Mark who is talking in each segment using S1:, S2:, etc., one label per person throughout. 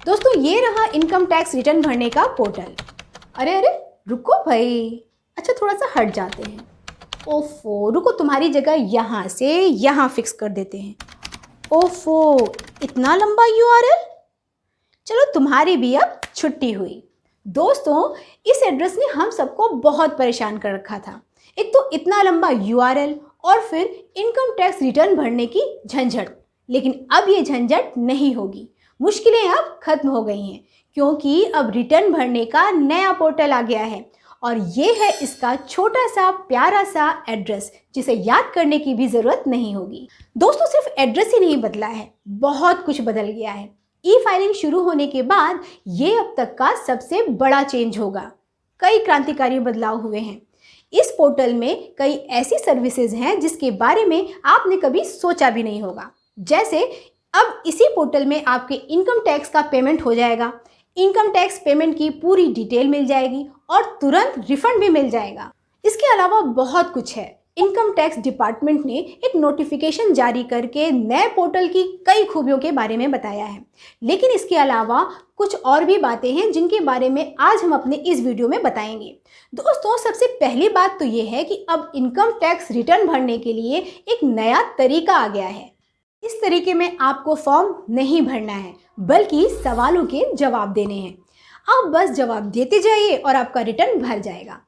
S1: दोस्तों ये रहा इनकम टैक्स रिटर्न भरने का पोर्टल। अरे अरे रुको भाई, अच्छा थोड़ा सा हट जाते हैं। ओफो, रुको तुम्हारी जगह यहाँ से यहाँ फिक्स कर देते हैं। ओफो, इतना लंबा यूआरएल। चलो तुम्हारी भी अब छुट्टी हुई। दोस्तों इस एड्रेस ने हम सबको बहुत परेशान कर रखा था। एक तो इतना लंबा यूआरएल और फिर इनकम टैक्स रिटर्न भरने की झंझट। लेकिन अब ये झंझट नहीं होगी, मुश्किलें अब खत्म हो गई हैं क्योंकि अब रिटर्न भरने का नया पोर्टल आ गया है और ये है इसका छोटा सा प्यारा सा एड्रेस जिसे याद करने की भी ज़रूरत नहीं होगी। दोस्तों सिर्फ एड्रेस ही नहीं बदला है, बहुत कुछ बदल गया है। ई फाइलिंग शुरू होने के बाद ये अब तक का सबसे बड़ा चेंज होगा। कई क्रांतिकारी बदलाव हुए हैं। इस पोर्टल में कई ऐसी सर्विसेज हैं जिसके बारे में आपने कभी सोचा भी नहीं होगा। जैसे अब इसी पोर्टल में आपके इनकम टैक्स का पेमेंट हो जाएगा, इनकम टैक्स पेमेंट की पूरी डिटेल मिल जाएगी और तुरंत रिफंड भी मिल जाएगा। इसके अलावा बहुत कुछ है। इनकम टैक्स डिपार्टमेंट ने एक नोटिफिकेशन जारी करके नए पोर्टल की कई खूबियों के बारे में बताया है। लेकिन इसके अलावा कुछ और भी बातें हैं जिनके बारे में आज हम अपने इस वीडियो में बताएंगे। दोस्तों सबसे पहली बात तो ये है कि अब इनकम टैक्स रिटर्न भरने के लिए एक नया तरीका आ गया है। इस तरीके में आपको फॉर्म नहीं भरना है बल्कि सवालों के जवाब देने हैं। आप बस जवाब देते जाइए और आपका रिटर्न भर जाएगा।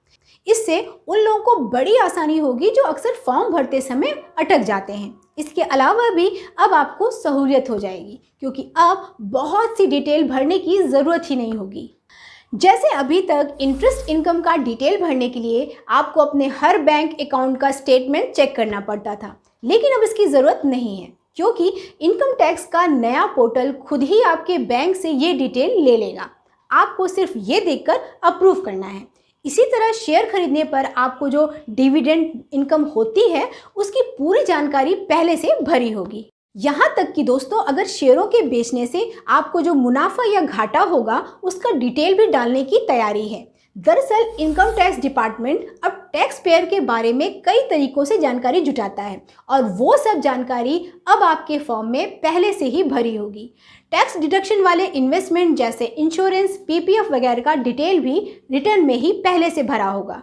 S1: इससे उन लोगों को बड़ी आसानी होगी जो अक्सर फॉर्म भरते समय अटक जाते हैं। इसके अलावा भी अब आपको सहूलियत हो जाएगी क्योंकि अब बहुत सी डिटेल भरने की ज़रूरत ही नहीं होगी। जैसे अभी तक इंटरेस्ट इनकम का डिटेल भरने के लिए आपको अपने हर बैंक अकाउंट का स्टेटमेंट चेक करना पड़ता था, लेकिन अब इसकी ज़रूरत नहीं है क्योंकि इनकम टैक्स का नया पोर्टल खुद ही आपके बैंक से ये डिटेल ले लेगा। आपको सिर्फ ये देखकर अप्रूव करना है। इसी तरह शेयर खरीदने पर आपको जो डिविडेंड इनकम होती है उसकी पूरी जानकारी पहले से भरी होगी। यहाँ तक कि दोस्तों अगर शेयरों के बेचने से आपको जो मुनाफा या घाटा होगा उसका डिटेल भी डालने की तैयारी है। दरअसल इनकम टैक्स डिपार्टमेंट अब टैक्स पेयर के बारे में कई तरीकों से जानकारी जुटाता है और वो सब जानकारी अब आपके फॉर्म में पहले से ही भरी होगी। टैक्स डिडक्शन वाले इन्वेस्टमेंट जैसे इंश्योरेंस, पीपीएफ वगैरह का डिटेल भी रिटर्न में ही पहले से भरा होगा।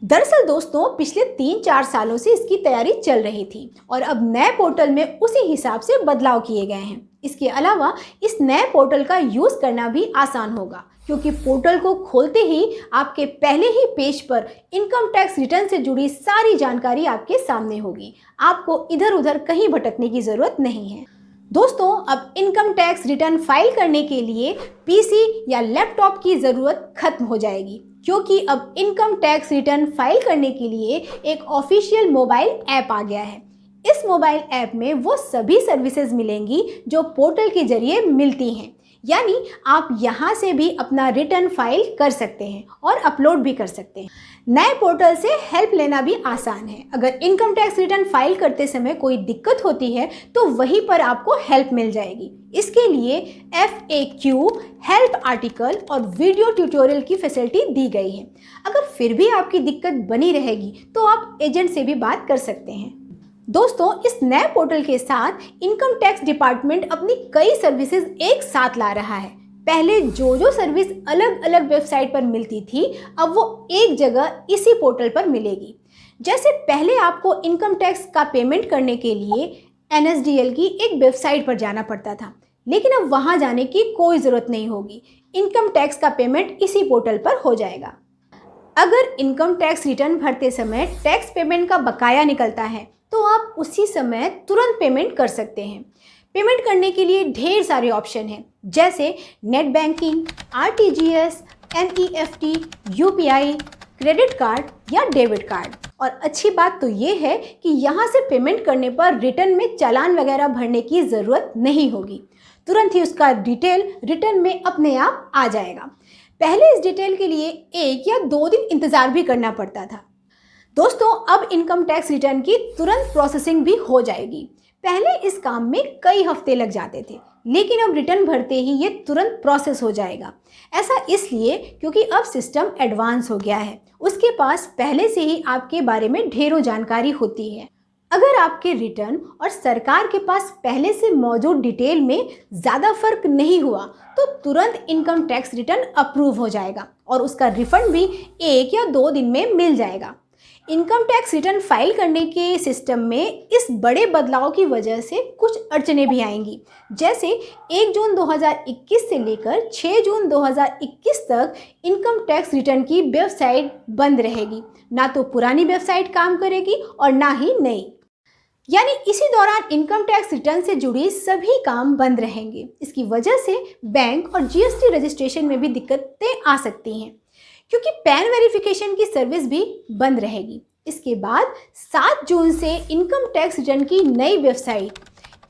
S1: दरअसल दोस्तों पिछले 3-4 सालों से इसकी तैयारी चल रही थी और अब नए पोर्टल में उसी हिसाब से बदलाव किए गए हैं। इसके अलावा इस नए पोर्टल का यूज़ करना भी आसान होगा क्योंकि पोर्टल को खोलते ही आपके पहले ही पेज पर इनकम टैक्स रिटर्न से जुड़ी सारी जानकारी आपके सामने होगी। आपको इधर उधर कहीं भटकने की ज़रूरत नहीं है। दोस्तों अब इनकम टैक्स रिटर्न फाइल करने के लिए पीसी या लैपटॉप की ज़रूरत खत्म हो जाएगी क्योंकि अब इनकम टैक्स रिटर्न फाइल करने के लिए एक ऑफिशियल मोबाइल ऐप आ गया है। इस मोबाइल ऐप में वो सभी सर्विसेज मिलेंगी जो पोर्टल के जरिए मिलती हैं, यानी आप यहाँ से भी अपना रिटर्न फाइल कर सकते हैं और अपलोड भी कर सकते हैं। नए पोर्टल से हेल्प लेना भी आसान है। अगर इनकम टैक्स रिटर्न फाइल करते समय कोई दिक्कत होती है तो वहीं पर आपको हेल्प मिल जाएगी। इसके लिए FAQ, हेल्प आर्टिकल और वीडियो ट्यूटोरियल की फैसिलिटी दी गई है। अगर फिर भी आपकी दिक्कत बनी रहेगी तो आप एजेंट से भी बात कर सकते हैं। दोस्तों इस नए पोर्टल के साथ इनकम टैक्स डिपार्टमेंट अपनी कई सर्विसेज एक साथ ला रहा है। पहले जो सर्विस अलग अलग वेबसाइट पर मिलती थी अब वो एक जगह इसी पोर्टल पर मिलेगी। जैसे पहले आपको इनकम टैक्स का पेमेंट करने के लिए NSDL की एक वेबसाइट पर जाना पड़ता था, लेकिन अब वहाँ जाने की कोई ज़रूरत नहीं होगी। इनकम टैक्स का पेमेंट इसी पोर्टल पर हो जाएगा। अगर इनकम टैक्स रिटर्न भरते समय टैक्स पेमेंट का बकाया निकलता है तो आप उसी समय तुरंत पेमेंट कर सकते हैं। पेमेंट करने के लिए ढेर सारे ऑप्शन हैं जैसे net banking, RTGS, NEFT, UPI, credit card या डेबिट कार्ड। और अच्छी बात तो ये है कि यहाँ से पेमेंट करने पर रिटर्न में चालान वगैरह भरने की ज़रूरत नहीं होगी। तुरंत ही उसका डिटेल रिटर्न में अपने आप आ जाएगा। पहले इस डिटेल के लिए 1 या 2 दिन इंतज़ार भी करना पड़ता था। दोस्तों अब इनकम टैक्स रिटर्न की तुरंत प्रोसेसिंग भी हो जाएगी। पहले इस काम में कई हफ्ते लग जाते थे, लेकिन अब रिटर्न भरते ही ये तुरंत प्रोसेस हो जाएगा। ऐसा इसलिए क्योंकि अब सिस्टम एडवांस हो गया है। उसके पास पहले से ही आपके बारे में ढेरों जानकारी होती है। अगर आपके रिटर्न और सरकार के पास पहले से मौजूद डिटेल में ज़्यादा फर्क नहीं हुआ तो तुरंत इनकम टैक्स रिटर्न अप्रूव हो जाएगा और उसका रिफंड भी 1 या 2 दिन में मिल जाएगा। इनकम टैक्स रिटर्न फाइल करने के सिस्टम में इस बड़े बदलाव की वजह से कुछ अड़चनें भी आएंगी, जैसे 1 जून 2021 से लेकर 6 जून 2021 तक इनकम टैक्स रिटर्न की वेबसाइट बंद रहेगी। ना तो पुरानी वेबसाइट काम करेगी और ना ही नई, यानी इसी दौरान इनकम टैक्स रिटर्न से जुड़ी सभी काम बंद रहेंगे। इसकी वजह से बैंक और जीएसटी रजिस्ट्रेशन में भी दिक्कतें आ सकती हैं, क्योंकि पैन वेरिफिकेशन की सर्विस भी बंद रहेगी। इसके बाद 7 जून से इनकम टैक्स रिटर्न की नई वेबसाइट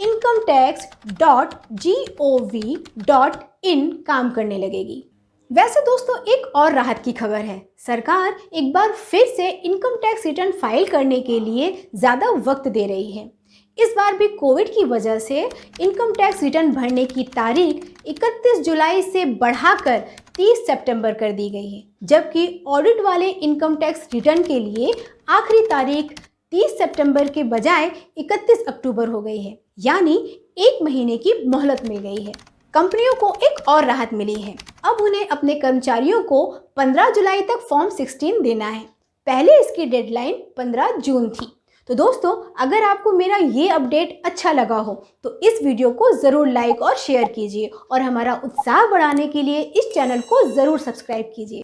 S1: incometax.gov.in काम करने लगेगी। वैसे दोस्तों, एक और राहत की खबर है। सरकार एक बार फिर से इनकम टैक्स रिटर्न फाइल करने के लिए ज़्यादा वक्त दे रही है। इस बार भी कोविड की वजह से इनकम टैक्स रिटर्न भरने की तारीख 31 जुलाई से बढ़ाकर 30 सितंबर कर दी गई है, जबकि ऑडिट वाले इनकम टैक्स रिटर्न के लिए आखिरी तारीख 30 सितंबर के बजाय 31 अक्टूबर हो गई है, यानी 1 महीने की मोहलत मिल गई है। कंपनियों को एक और राहत मिली है। अब उन्हें अपने कर्मचारियों को 15 जुलाई तक फॉर्म 16 देना है। पहले इसकी डेडलाइन 15 जून थी। तो दोस्तों, अगर आपको मेरा ये अपडेट अच्छा लगा हो तो इस वीडियो को ज़रूर लाइक और शेयर कीजिए और हमारा उत्साह बढ़ाने के लिए इस चैनल को ज़रूर सब्सक्राइब कीजिए।